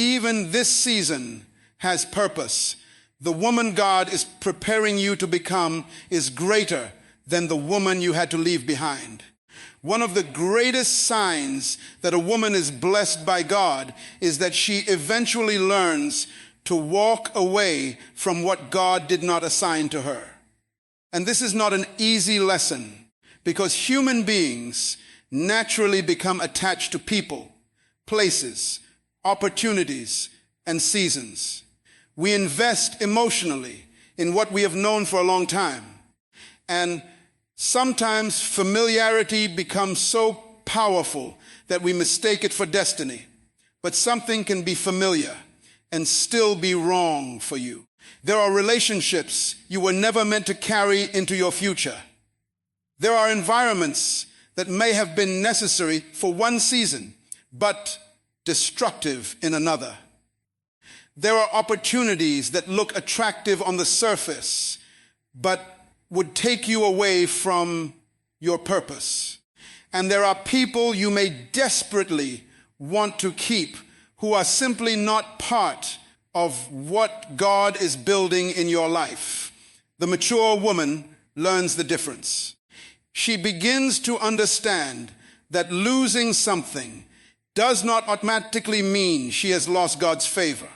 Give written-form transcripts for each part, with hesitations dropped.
even this season has purpose. The woman God is preparing you to become is greater than the woman you had to leave behind. One of the greatest signs that a woman is blessed by God is that she eventually learns to walk away from what God did not assign to her. And this is not an easy lesson, because human beings naturally become attached to people, places, opportunities, and seasons. We invest emotionally in what we have known for a long time. And sometimes familiarity becomes so powerful that we mistake it for destiny. But something can be familiar and still be wrong for you. There are relationships you were never meant to carry into your future. There are environments that may have been necessary for one season, but destructive in another. There are opportunities that look attractive on the surface, but would take you away from your purpose. And there are people you may desperately want to keep who are simply not part of what God is building in your life. The mature woman learns the difference. She begins to understand that losing something does not automatically mean she has lost God's favor.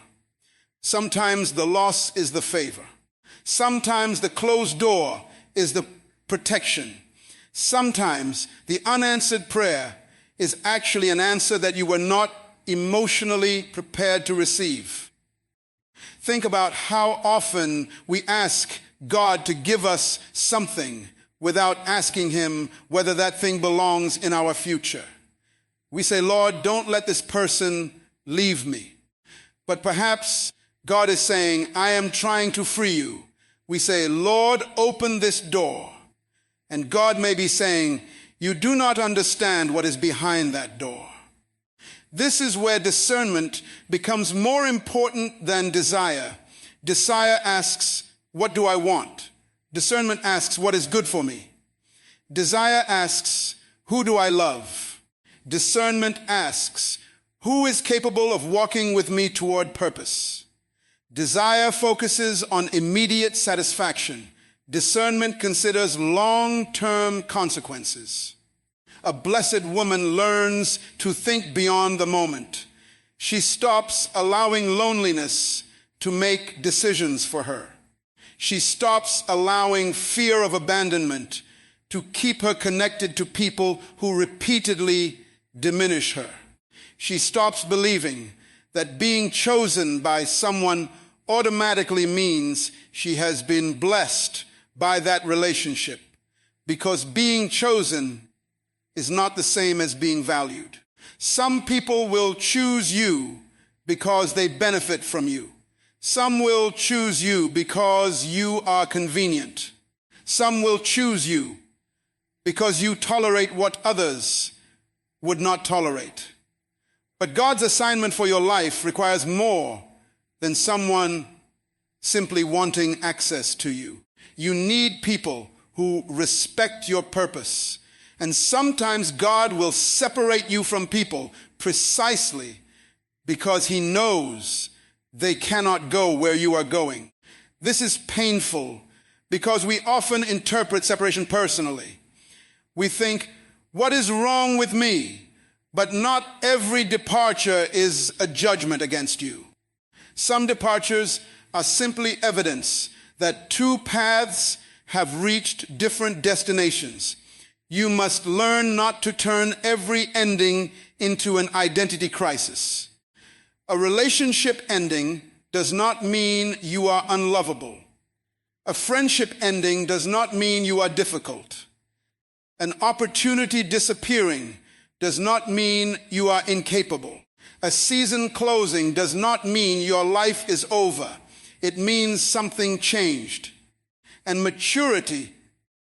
Sometimes the loss is the favor. Sometimes the closed door is the protection. Sometimes the unanswered prayer is actually an answer that you were not emotionally prepared to receive. Think about how often we ask God to give us something without asking him whether that thing belongs in our future. We say, Lord, don't let this person leave me. But perhaps God is saying, I am trying to free you. We say, Lord, open this door. And God may be saying, you do not understand what is behind that door. This is where discernment becomes more important than desire. Desire asks, what do I want? Discernment asks, what is good for me? Desire asks, who do I love? Discernment asks, who is capable of walking with me toward purpose? Desire focuses on immediate satisfaction. Discernment considers long-term consequences. A blessed woman learns to think beyond the moment. She stops allowing loneliness to make decisions for her. She stops allowing fear of abandonment to keep her connected to people who repeatedly diminish her. She stops believing that being chosen by someone automatically means she has been blessed by that relationship, because being chosen is not the same as being valued. Some people will choose you because they benefit from you. Some will choose you because you are convenient. Some will choose you because you tolerate what others would not tolerate. But God's assignment for your life requires more than someone simply wanting access to you. You need people who respect your purpose. And sometimes God will separate you from people precisely because he knows they cannot go where you are going. This is painful because we often interpret separation personally. We think, what is wrong with me? But not every departure is a judgment against you. Some departures are simply evidence that two paths have reached different destinations. You must learn not to turn every ending into an identity crisis. A relationship ending does not mean you are unlovable. A friendship ending does not mean you are difficult. An opportunity disappearing does not mean you are incapable. A season closing does not mean your life is over. It means something changed. And maturity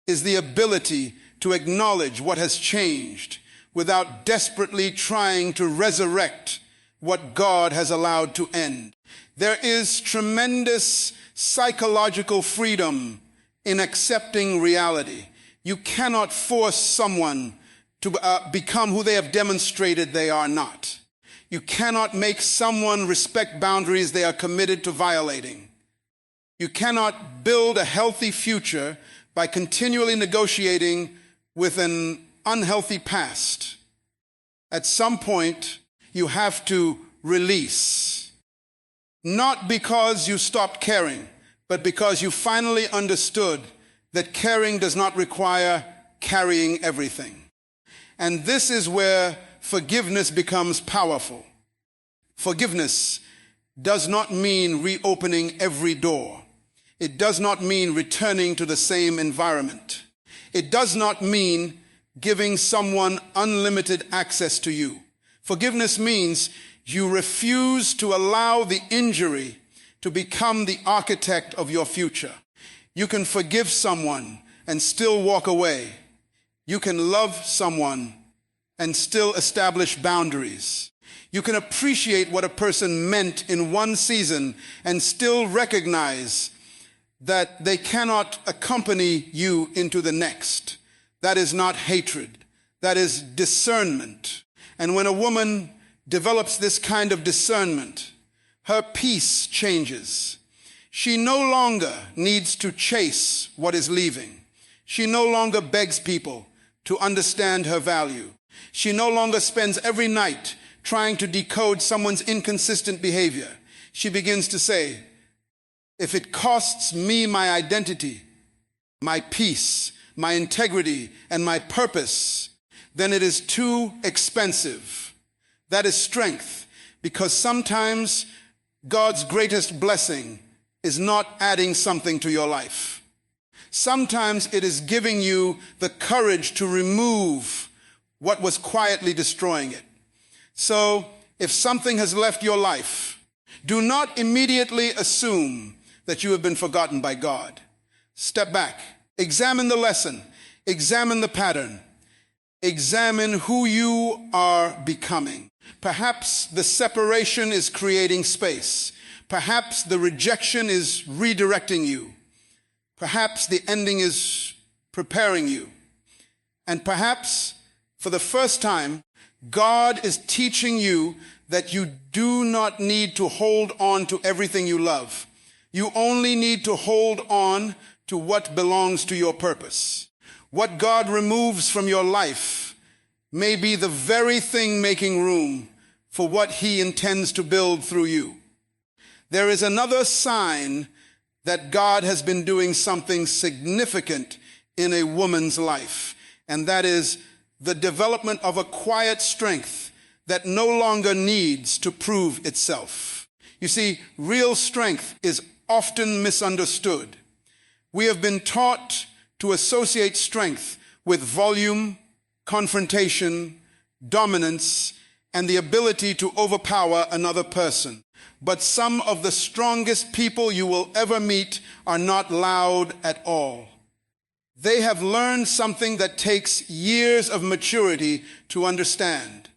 is the ability to acknowledge what has changed without desperately trying to resurrect what God has allowed to end. There is tremendous psychological freedom in accepting reality. You cannot force someone to become who they have demonstrated they are not. You cannot make someone respect boundaries they are committed to violating. You cannot build a healthy future by continually negotiating with an unhealthy past. At some point, you have to release. Not because you stopped caring, but because you finally understood that caring does not require carrying everything. And this is where forgiveness becomes powerful. Forgiveness does not mean reopening every door. It does not mean returning to the same environment. It does not mean giving someone unlimited access to you. Forgiveness means you refuse to allow the injury to become the architect of your future. You can forgive someone and still walk away. You can love someone and still establish boundaries. You can appreciate what a person meant in one season and still recognize that they cannot accompany you into the next. That is not hatred. That is discernment. And when a woman develops this kind of discernment, her peace changes. She no longer needs to chase what is leaving. She no longer begs people to understand her value. She no longer spends every night trying to decode someone's inconsistent behavior. She begins to say, if it costs me my identity, my peace, my integrity, and my purpose, then it is too expensive. That is strength, because sometimes God's greatest blessing is not adding something to your life. Sometimes it is giving you the courage to remove what was quietly destroying it. So if something has left your life, do not immediately assume that you have been forgotten by God. Step back, examine the lesson, examine the pattern, examine who you are becoming. Perhaps the separation is creating space. Perhaps the rejection is redirecting you. Perhaps the ending is preparing you. And perhaps, for the first time, God is teaching you that you do not need to hold on to everything you love. You only need to hold on to what belongs to your purpose. What God removes from your life may be the very thing making room for what He intends to build through you. There is another sign that God has been doing something significant in a woman's life, and that is the development of a quiet strength that no longer needs to prove itself. You see, real strength is often misunderstood. We have been taught to associate strength with volume, confrontation, dominance, and the ability to overpower another person. But some of the strongest people you will ever meet are not loud at all. They have learned something that takes years of maturity to understand.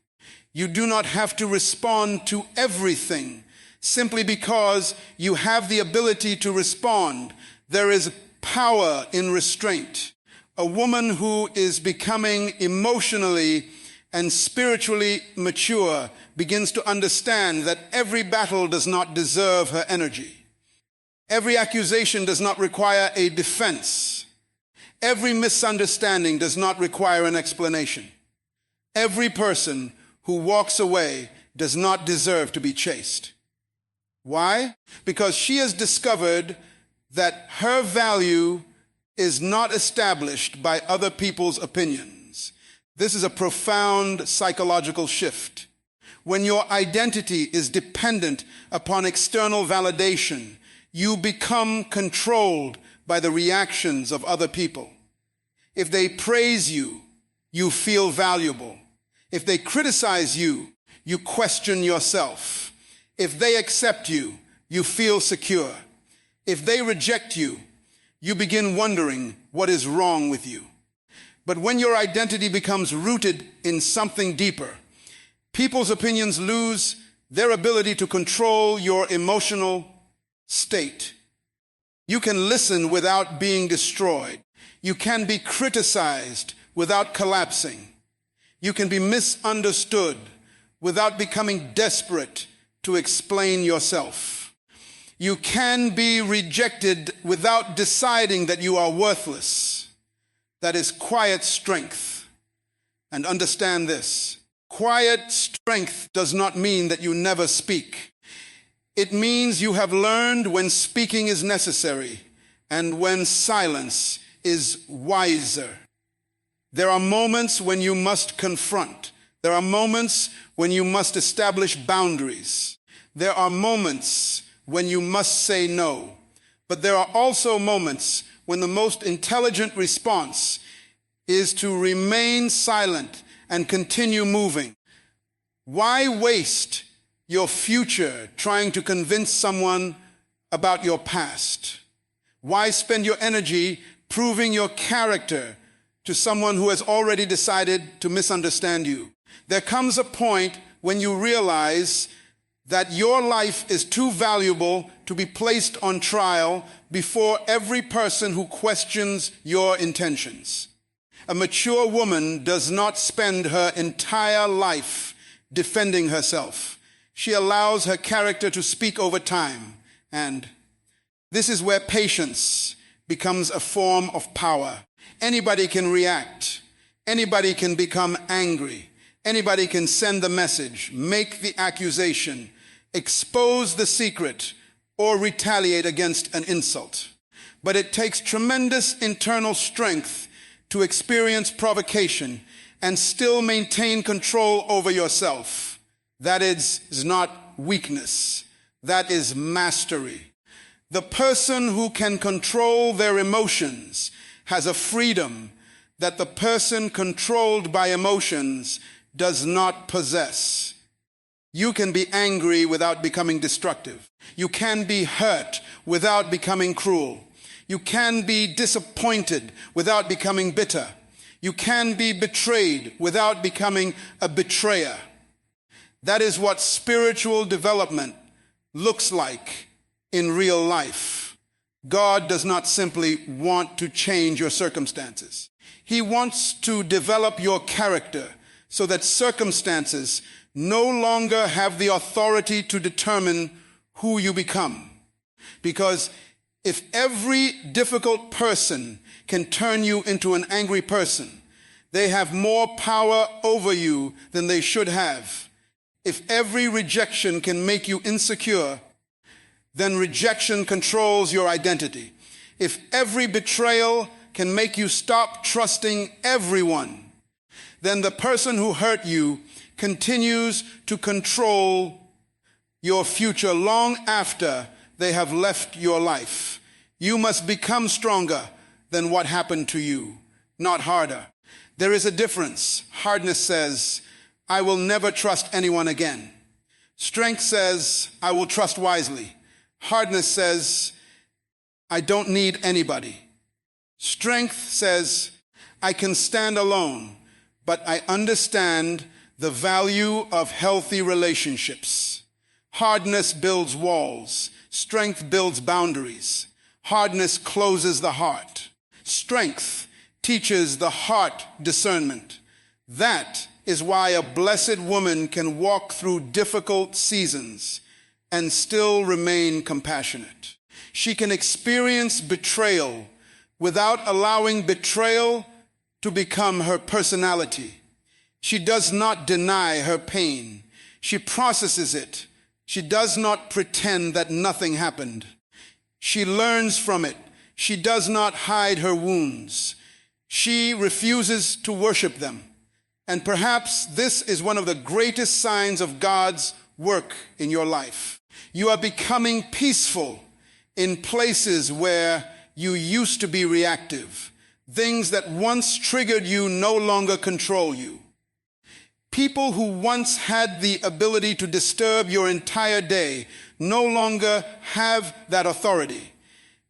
You do not have to respond to everything simply because you have the ability to respond. There is power in restraint. A woman who is becoming emotionally and spiritually mature begins to understand that every battle does not deserve her energy. Every accusation does not require a defense. Every misunderstanding does not require an explanation. Every person who walks away does not deserve to be chased. Why? Because she has discovered that her value is not established by other people's opinions. This is a profound psychological shift. When your identity is dependent upon external validation, you become controlled by the reactions of other people. If they praise you, you feel valuable. If they criticize you, you question yourself. If they accept you, you feel secure. If they reject you, you begin wondering what is wrong with you. But when your identity becomes rooted in something deeper, people's opinions lose their ability to control your emotional state. You can listen without being destroyed. You can be criticized without collapsing. You can be misunderstood without becoming desperate to explain yourself. You can be rejected without deciding that you are worthless. That is quiet strength. And understand this. Quiet strength does not mean that you never speak. It means you have learned when speaking is necessary and when silence is wiser. There are moments when you must confront. There are moments when you must establish boundaries. There are moments when you must say no. But there are also moments when the most intelligent response is to remain silent and continue moving. Why waste your future trying to convince someone about your past? Why spend your energy proving your character to someone who has already decided to misunderstand you? There comes a point when you realize that your life is too valuable to be placed on trial before every person who questions your intentions. A mature woman does not spend her entire life defending herself. She allows her character to speak over time. And this is where patience becomes a form of power. Anybody can react. Anybody can become angry. Anybody can send the message, make the accusation, expose the secret, or retaliate against an insult. But it takes tremendous internal strength to experience provocation and still maintain control over yourself. That is not weakness. That is mastery. The person who can control their emotions has a freedom that the person controlled by emotions does not possess. You can be angry without becoming destructive. You can be hurt without becoming cruel. You can be disappointed without becoming bitter. You can be betrayed without becoming a betrayer. That is what spiritual development looks like in real life. God does not simply want to change your circumstances. He wants to develop your character so that circumstances no longer have the authority to determine who you become. Because if every difficult person can turn you into an angry person, they have more power over you than they should have. If every rejection can make you insecure, then rejection controls your identity. If every betrayal can make you stop trusting everyone, then the person who hurt you continues to control your future long after they have left your life. You must become stronger than what happened to you, not harder. There is a difference. Hardness says, I will never trust anyone again. Strength says, I will trust wisely. Hardness says, I don't need anybody. Strength says, I can stand alone, but I understand the value of healthy relationships. Hardness builds walls. Strength builds boundaries. Hardness closes the heart. Strength teaches the heart discernment. That is why a blessed woman can walk through difficult seasons and still remain compassionate. She can experience betrayal without allowing betrayal to become her personality. She does not deny her pain. She processes it. She does not pretend that nothing happened. She learns from it. She does not hide her wounds. She refuses to worship them. And perhaps this is one of the greatest signs of God's work in your life. You are becoming peaceful in places where you used to be reactive. Things that once triggered you no longer control you. People who once had the ability to disturb your entire day no longer have that authority.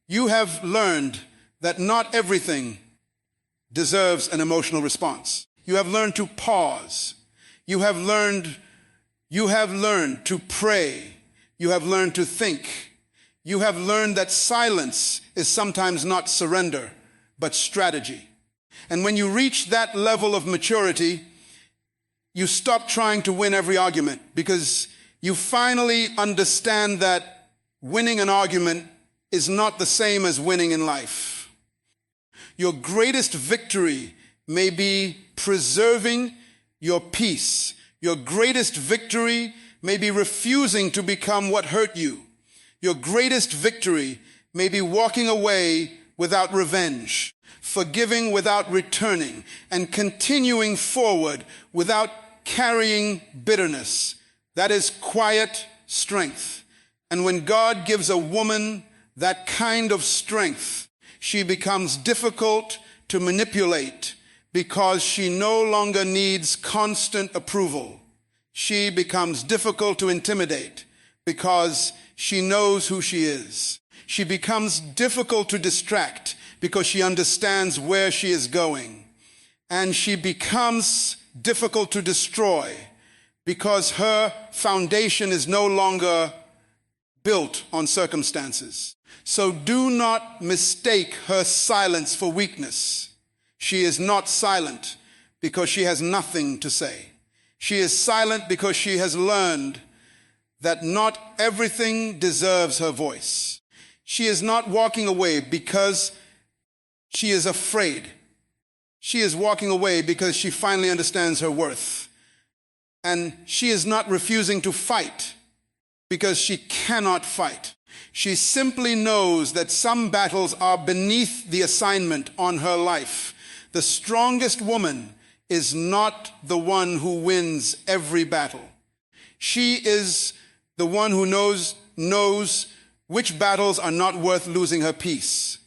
You have learned that not everything deserves an emotional response. You have learned to pause. You have learned to pray. You have learned to think. You have learned that silence is sometimes not surrender, but strategy. And when you reach that level of maturity, you stop trying to win every argument because you finally understand that winning an argument is not the same as winning in life. Your greatest victory may be preserving your peace. Your greatest victory may be refusing to become what hurt you. Your greatest victory may be walking away without revenge, forgiving without returning, and continuing forward without carrying bitterness. That is quiet strength. And when God gives a woman that kind of strength, she becomes difficult to manipulate because she no longer needs constant approval. She becomes difficult to intimidate because she knows who she is. She becomes difficult to distract because she understands where she is going. And she becomes difficult to destroy because her foundation is no longer built on circumstances. So do not mistake her silence for weakness. She is not silent because she has nothing to say. She is silent because she has learned that not everything deserves her voice. She is not walking away because she is afraid. She is walking away because she finally understands her worth. And she is not refusing to fight because she cannot fight. She simply knows that some battles are beneath the assignment on her life. The strongest woman is not the one who wins every battle. She is the one who knows which battles are not worth losing her peace.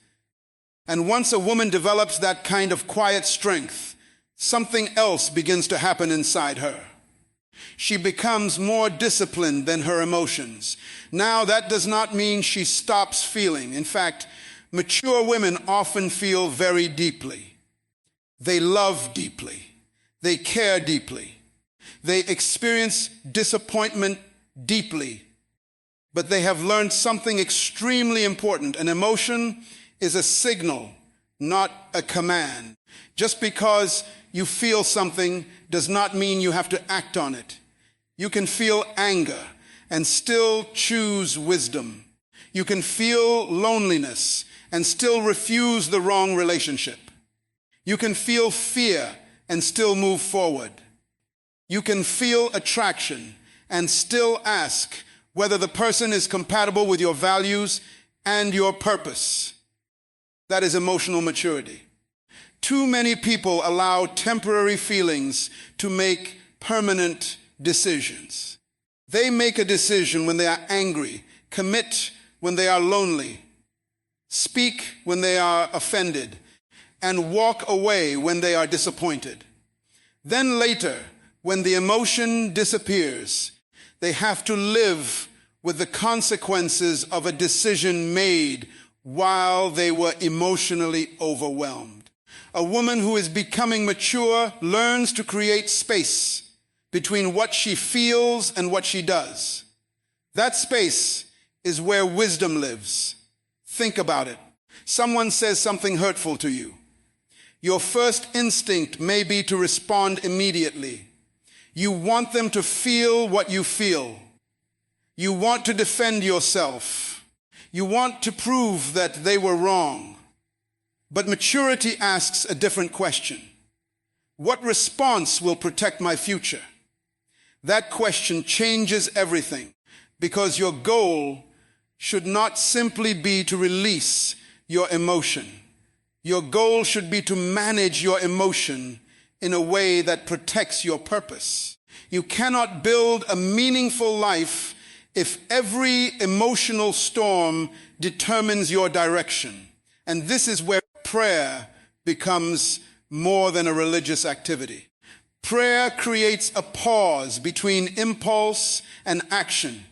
And once a woman develops that kind of quiet strength, something else begins to happen inside her. She becomes more disciplined than her emotions. Now, that does not mean she stops feeling. In fact, mature women often feel very deeply. They love deeply. They care deeply. They experience disappointment deeply. But they have learned something extremely important. An emotion is a signal, not a command. Just because you feel something does not mean you have to act on it. You can feel anger and still choose wisdom. You can feel loneliness and still refuse the wrong relationship. You can feel fear and still move forward. You can feel attraction and still ask whether the person is compatible with your values and your purpose. That is emotional maturity. Too many people allow temporary feelings to make permanent decisions. They make a decision when they are angry, commit when they are lonely, speak when they are offended, and walk away when they are disappointed. Then later, when the emotion disappears, they have to live with the consequences of a decision made while they were emotionally overwhelmed. A woman who is becoming mature learns to create space between what she feels and what she does. That space is where wisdom lives. Think about it. Someone says something hurtful to you. Your first instinct may be to respond immediately. You want them to feel what you feel. You want to defend yourself. You want to prove that they were wrong. But maturity asks a different question. What response will protect my future? That question changes everything, because your goal should not simply be to release your emotion. Your goal should be to manage your emotion in a way that protects your purpose. You cannot build a meaningful life if every emotional storm determines your direction. And this is where prayer becomes more than a religious activity. Prayer creates a pause between impulse and action.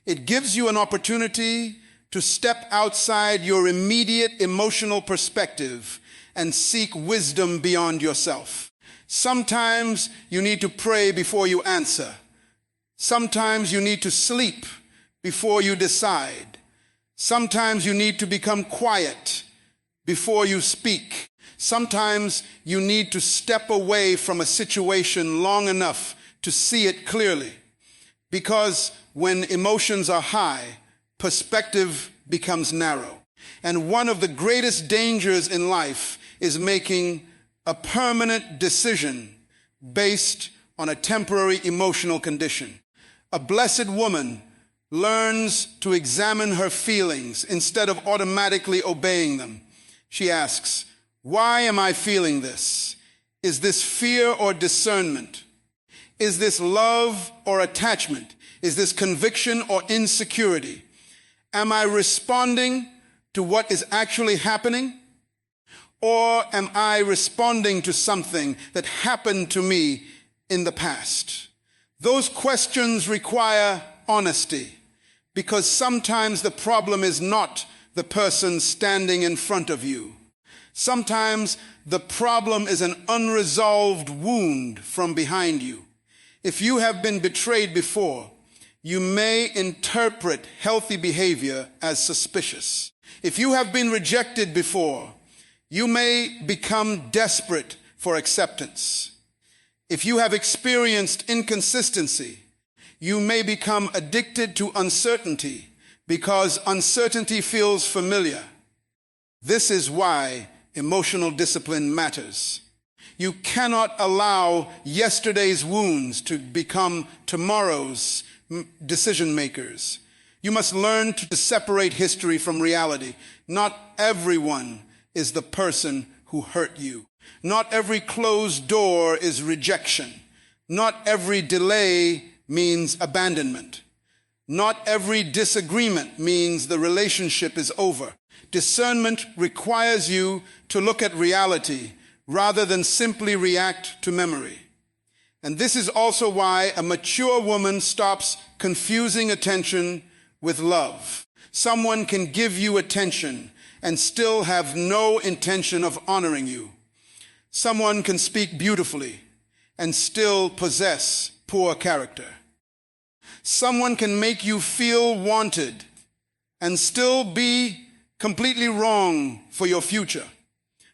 It gives you an opportunity to step outside your immediate emotional perspective and seek wisdom beyond yourself. Sometimes you need to pray before you answer. Sometimes you need to sleep before you decide. Sometimes you need to become quiet before you speak. Sometimes you need to step away from a situation long enough to see it clearly. Because when emotions are high, perspective becomes narrow. And one of the greatest dangers in life is making a permanent decision based on a temporary emotional condition. A blessed woman learns to examine her feelings instead of automatically obeying them. She asks, why am I feeling this? Is this fear or discernment? Is this love or attachment? Is this conviction or insecurity? Am I responding to what is actually happening? Or am I responding to something that happened to me in the past? Those questions require honesty, because sometimes the problem is not the person standing in front of you. Sometimes the problem is an unresolved wound from behind you. If you have been betrayed before, you may interpret healthy behavior as suspicious. If you have been rejected before, you may become desperate for acceptance. If you have experienced inconsistency, you may become addicted to uncertainty because uncertainty feels familiar. This is why emotional discipline matters. You cannot allow yesterday's wounds to become tomorrow's decision makers. You must learn to separate history from reality. Not everyone is the person who hurt you. Not every closed door is rejection. Not every delay means abandonment. Not every disagreement means the relationship is over. Discernment requires you to look at reality rather than simply react to memory. And this is also why a mature woman stops confusing attention with love. Someone can give you attention and still have no intention of honoring you. Someone can speak beautifully and still possess poor character. Someone can make you feel wanted and still be completely wrong for your future.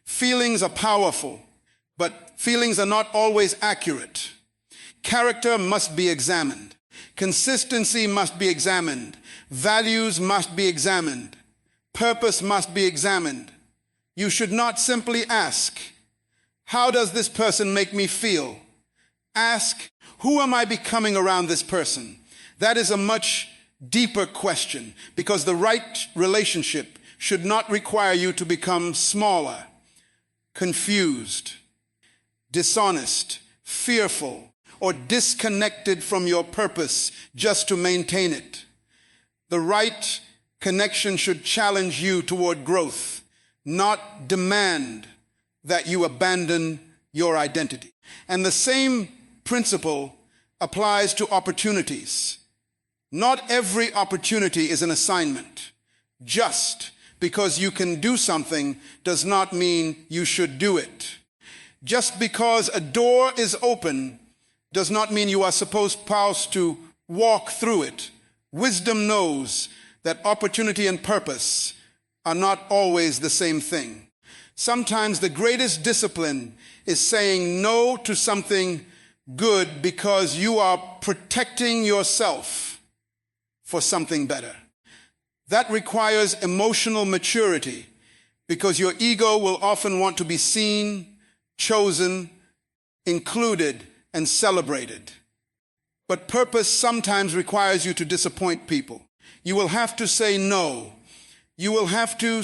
Feelings are powerful, but feelings are not always accurate. Character must be examined. Consistency must be examined. Values must be examined. Purpose must be examined. You should not simply ask, how does this person make me feel? Ask, who am I becoming around this person? That is a much deeper question, because the right relationship should not require you to become smaller, confused, dishonest, fearful, or disconnected from your purpose just to maintain it. The right connection should challenge you toward growth, not demand that you abandon your identity. And the same principle applies to opportunities. Not every opportunity is an assignment. Just because you can do something does not mean you should do it. Just because a door is open does not mean you are supposed to walk through it. Wisdom knows that opportunity and purpose are not always the same thing. Sometimes the greatest discipline is saying no to something good because you are protecting yourself for something better. That requires emotional maturity, because your ego will often want to be seen, chosen, included, and celebrated. But purpose sometimes requires you to disappoint people. You will have to say no. You will have to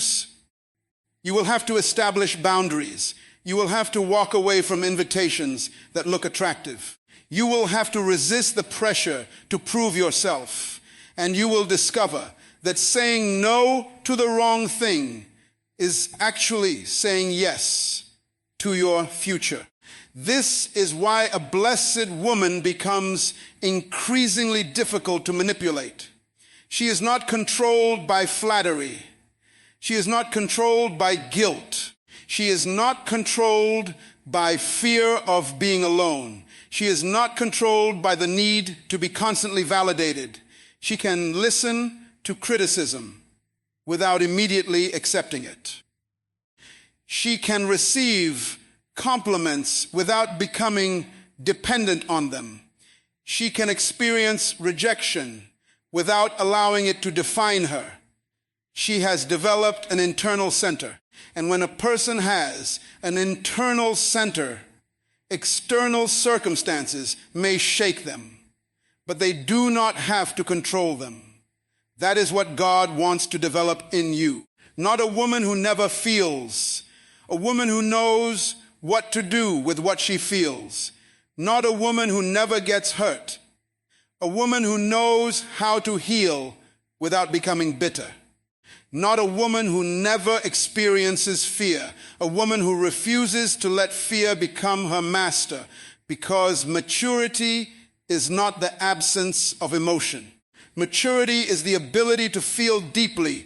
establish boundaries. You will have to walk away from invitations that look attractive. You will have to resist the pressure to prove yourself. And you will discover that saying no to the wrong thing is actually saying yes to your future. This is why a blessed woman becomes increasingly difficult to manipulate. She is not controlled by flattery. She is not controlled by guilt. She is not controlled by fear of being alone. She is not controlled by the need to be constantly validated. She can listen to criticism without immediately accepting it. She can receive compliments without becoming dependent on them. She can experience rejection without allowing it to define her. She has developed an internal center. And when a person has an internal center, external circumstances may shake them, but they do not have to control them. That is what God wants to develop in you. Not a woman who never feels, a woman who knows what to do with what she feels. Not a woman who never gets hurt, a woman who knows how to heal without becoming bitter. Not a woman who never experiences fear, a woman who refuses to let fear become her master, because maturity is not the absence of emotion. Maturity is the ability to feel deeply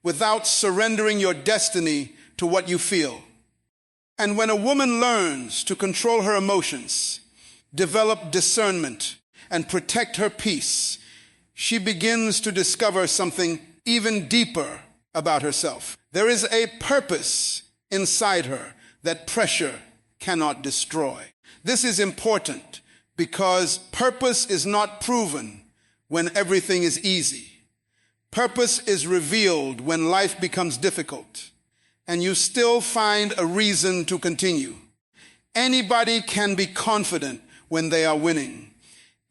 without surrendering your destiny to what you feel. And when a woman learns to control her emotions, develop discernment, and protect her peace, she begins to discover something even deeper about herself. There is a purpose inside her that pressure cannot destroy. This is important because purpose is not proven when everything is easy. Purpose is revealed when life becomes difficult, and you still find a reason to continue. Anybody can be confident when they are winning.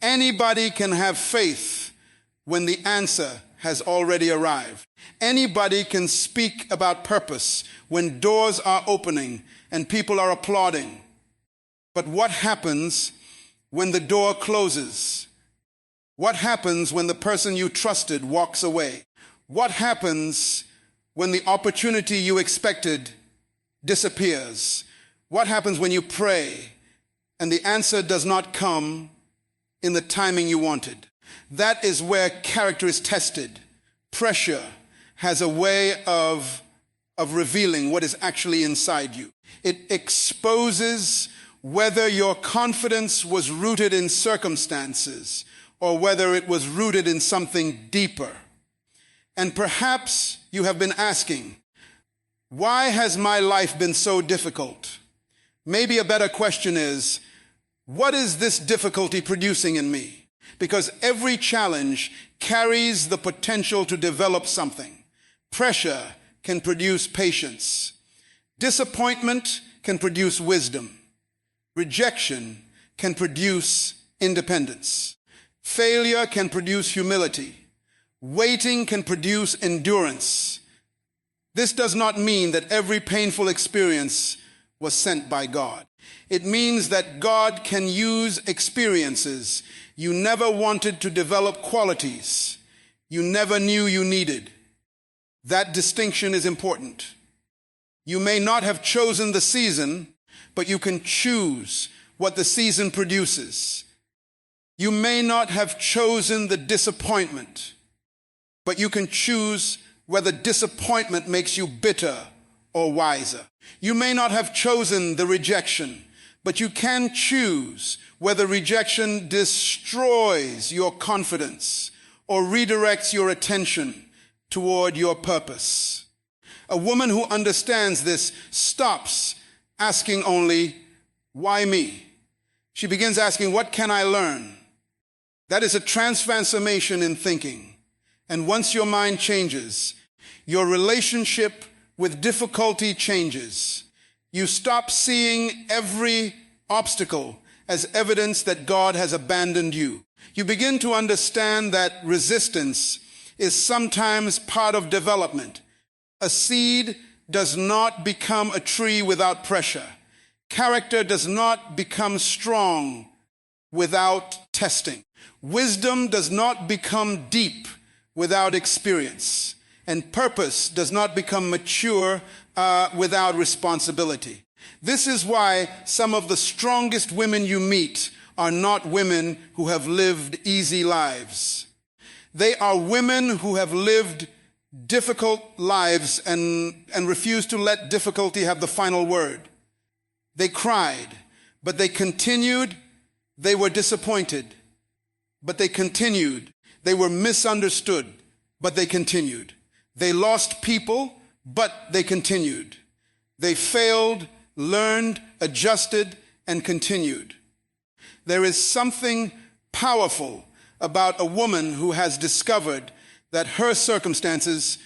Anybody can have faith when the answer has already arrived. Anybody can speak about purpose when doors are opening and people are applauding. But what happens when the door closes? What happens when the person you trusted walks away? What happens when the opportunity you expected disappears? What happens when you pray and the answer does not come in the timing you wanted? That is where character is tested. Pressure has a way of revealing what is actually inside you. It exposes whether your confidence was rooted in circumstances or whether it was rooted in something deeper. And perhaps you have been asking, why has my life been so difficult? Maybe a better question is, what is this difficulty producing in me? Because every challenge carries the potential to develop something. Pressure can produce patience. Disappointment can produce wisdom. Rejection can produce independence. Failure can produce humility. Waiting can produce endurance. This does not mean that every painful experience was sent by God. It means that God can use experiences you never wanted to develop qualities you never knew you needed. That distinction is important. You may not have chosen the season, but you can choose what the season produces. You may not have chosen the disappointment, but you can choose whether disappointment makes you bitter or wiser. You may not have chosen the rejection, but you can choose whether rejection destroys your confidence or redirects your attention toward your purpose. A woman who understands this stops asking only, why me? She begins asking, what can I learn? That is a transformation in thinking. And once your mind changes, your relationship with difficulty changes. You stop seeing every obstacle as evidence that God has abandoned you. You begin to understand that resistance is sometimes part of development. A seed does not become a tree without pressure. Character does not become strong without testing. Wisdom does not become deep without experience. And purpose does not become mature without responsibility. This is why some of the strongest women you meet are not women who have lived easy lives. They are women who have lived difficult lives and refuse to let difficulty have the final word. They cried, but they continued. They were disappointed, but they continued. They were misunderstood, but they continued. They lost people, but they continued. They failed, learned, adjusted, and continued. There is something powerful about a woman who has discovered that her circumstances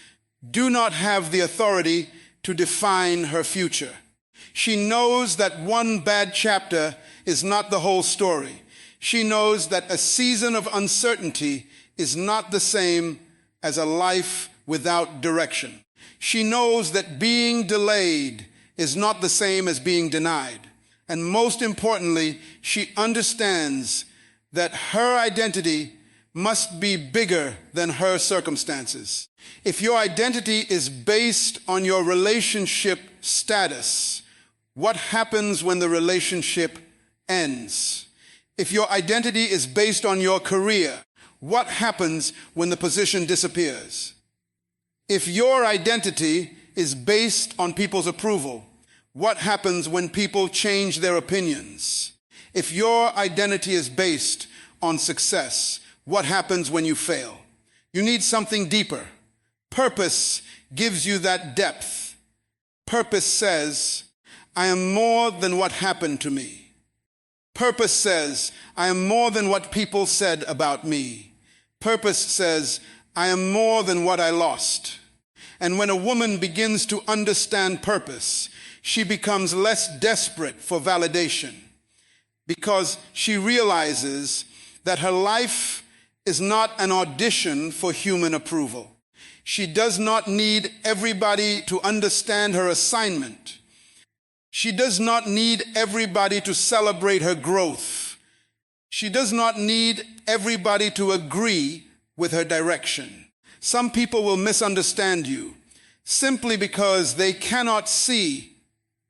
do not have the authority to define her future. She knows that one bad chapter is not the whole story. She knows that a season of uncertainty is not the same as a life without direction. She knows that being delayed is not the same as being denied. And most importantly, she understands that her identity must be bigger than her circumstances. If your identity is based on your relationship status, what happens when the relationship ends? If your identity is based on your career, what happens when the position disappears? If your identity is based on people's approval, what happens when people change their opinions? If your identity is based on success, what happens when you fail? You need something deeper. Purpose gives you that depth. Purpose says, I am more than what happened to me. Purpose says, I am more than what people said about me. Purpose says, I am more than what I lost. And when a woman begins to understand purpose, she becomes less desperate for validation because she realizes that her life is not an audition for human approval. She does not need everybody to understand her assignment. She does not need everybody to celebrate her growth. She does not need everybody to agree with her direction. Some people will misunderstand you simply because they cannot see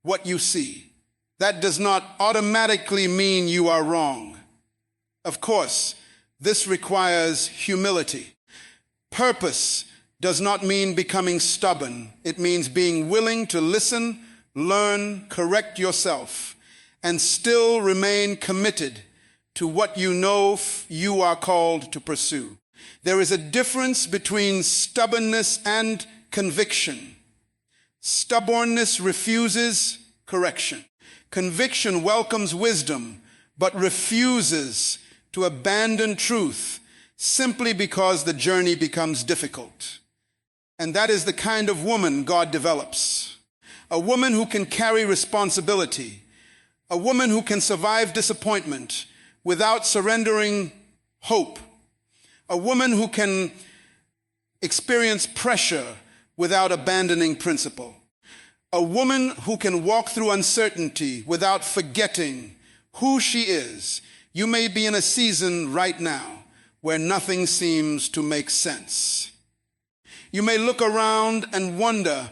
what you see. That does not automatically mean you are wrong. Of course, this requires humility. Purpose does not mean becoming stubborn. It means being willing to listen, learn, correct yourself, and still remain committed to what you know you are called to pursue. There is a difference between stubbornness and conviction. Stubbornness refuses correction. Conviction welcomes wisdom, but refuses to abandon truth simply because the journey becomes difficult. And that is the kind of woman God develops. A woman who can carry responsibility. A woman who can survive disappointment without surrendering hope. A woman who can experience pressure without abandoning principle. A woman who can walk through uncertainty without forgetting who she is. You may be in a season right now where nothing seems to make sense. You may look around and wonder